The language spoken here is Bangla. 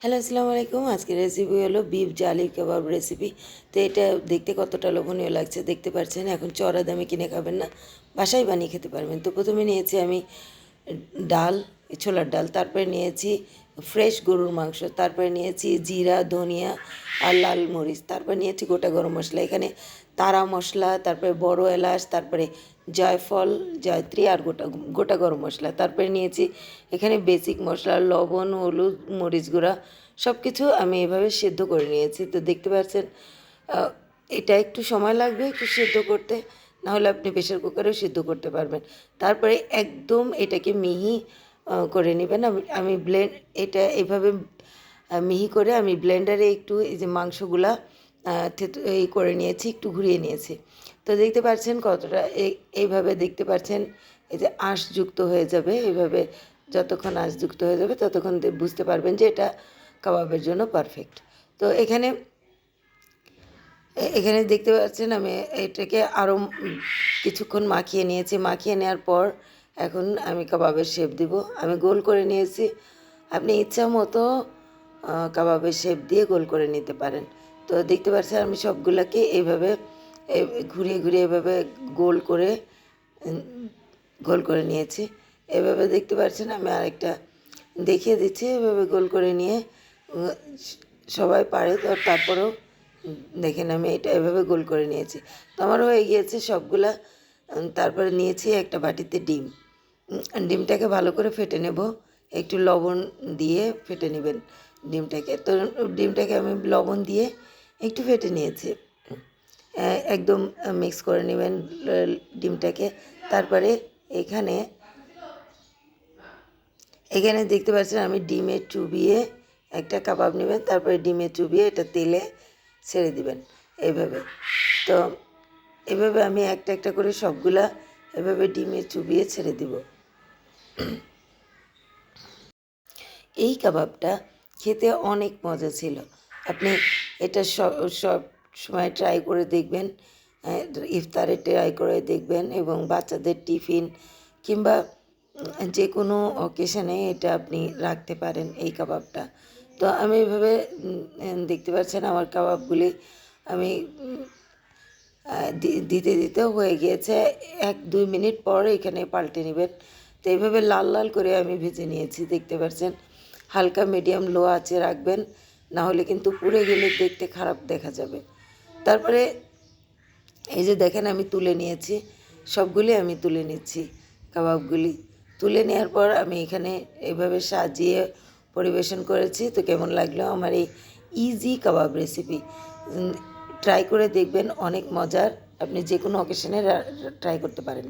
হ্যালো, আসসালামু আলাইকুম। আজকের রেসিপি হলো বিফ জালি কাবাব রেসিপি। তো এটা দেখতে কতটা লোভনীয় লাগছে দেখতে পাচ্ছেন। এখন চড়া দামে কিনে খাবেন না, বাসায় বানিয়ে খেতে পারবেন। তো প্রথমে নিয়েছি আমি ডাল, ছোলার ডাল, তারপরে নিয়েছি ফ্রেশ গরুর মাংস, তারপরে নিয়েছি জিরা, ধনিয়া আর লাল মরিচ, তারপরে নিয়েছি গোটা গরম মশলা। এখানে তারা মশলা, তারপরে বড় এলাচ, তারপরে জয়ফল, জয়ত্রী আর গোটা গোটা গরম মশলা। তারপরে নিয়েছি এখানে বেসিক মশলা, লবণ, হলুদ, মরিচ গুঁড়া, সব কিছু আমি এভাবে সেদ্ধ করে নিয়েছি। তো দেখতে পাচ্ছেন এটা একটু সময় লাগবে একটু সেদ্ধ করতে, নাহলে আপনি প্রেশার কুকারেও সিদ্ধ করতে পারবেন। তারপরে একদম এটাকে মিহি করে নেবেন। আমি এটা এভাবে মিহি করে আমি ব্লেন্ডারে একটু এই যে মাংসগুলা এই করে নিয়েছি, একটু ঘুরিয়ে নিয়েছি। তো দেখতে পাচ্ছেন কতটা এইভাবে দেখতে পাচ্ছেন এই যে আঁশযুক্ত হয়ে যাবে। এইভাবে যতক্ষণ আঁশযুক্ত হয়ে যাবে ততক্ষণ বুঝতে পারবেন যে এটা কাবাবের জন্য পারফেক্ট। তো এখানে এখানে দেখতে পাচ্ছেন আমি এটাকে আরও কিছুক্ষণ মাখিয়ে নিয়েছি। মাখিয়ে নেওয়ার পর এখন আমি কাবাবের শেপ দিব। আমি গোল করে নিয়েছি। আপনি ইচ্ছা মতো কাবাবের শেপ দিয়ে গোল করে নিতে পারেন। তো দেখতে পাচ্ছেন আমি সবগুলোকে এইভাবে ঘুরিয়ে ঘুরিয়ে এভাবে গোল করে গোল করে নিয়েছি। এভাবে দেখতে পাচ্ছেন আমি আরেকটা দেখিয়ে দিচ্ছি। এভাবে গোল করে নিয়ে সবাই পারে, তো তারপরেও দেখেন আমি এটা এভাবে গোল করে নিয়েছি। তো আমার হয়ে গিয়েছে সবগুলা। তারপরে নিয়েছি একটা বাটিতে ডিম। ডিমটাকে ভালো করে ফেটে নেব, একটু লবণ দিয়ে ফেটে নেবেন ডিমটাকে। তো ডিমটাকে আমি লবণ দিয়ে একটু ফেটে নিয়েছি। একদম মিক্স করে নেবেন ডিমটাকে। তারপরে এখানে এখানে দেখতে পাচ্ছেন আমি ডিমে চুবিয়ে একটা কাবাব নেবেন, তারপরে ডিমে চুবিয়ে এটা তেলে ছেড়ে দিবেন এইভাবে। তো এভাবে আমি একটা একটা করে সবগুলা এভাবে ডিমে চুবিয়ে ছেড়ে দিব। এই কাবাবটা খেতে অনেক মজা ছিল। আপনি এটা সব সময় ট্রাই করে দেখবেন, ইফতারে ট্রাই করে দেখবেন, এবং বাচ্চাদের টিফিন কিংবা যে কোনো অকেশনে এটা আপনি রাখতে পারেন এই কাবাবটা। তো আমি এভাবে দেখতে পাচ্ছেন আমার কাবাবগুলি আমি দিতে দিতেও হয়ে গিয়েছে। 1-2 মিনিট পর এখানে পাল্টে নেবেন। তো এইভাবে লাল লাল করে আমি ভেজে নিয়েছি দেখতে পাচ্ছেন। হালকা মিডিয়াম লো আঁচে রাখবেন, না হলে কিন্তু পুড়ে গেলে দেখতে খারাপ দেখা যাবে। তারপরে এই যে দেখেন আমি তুলে নিয়েছি, সবগুলি আমি তুলে নিচ্ছি কাবাবগুলি। তুলে নেওয়ার পর আমি এখানে এইভাবে সাজিয়ে পরিবেশন করেছি। তো কেমন লাগলো আমার এই ইজি কাবাব রেসিপি? ট্রাই করে দেখবেন, অনেক মজার। আপনি যে কোনো অকেশনে ট্রাই করতে পারেন।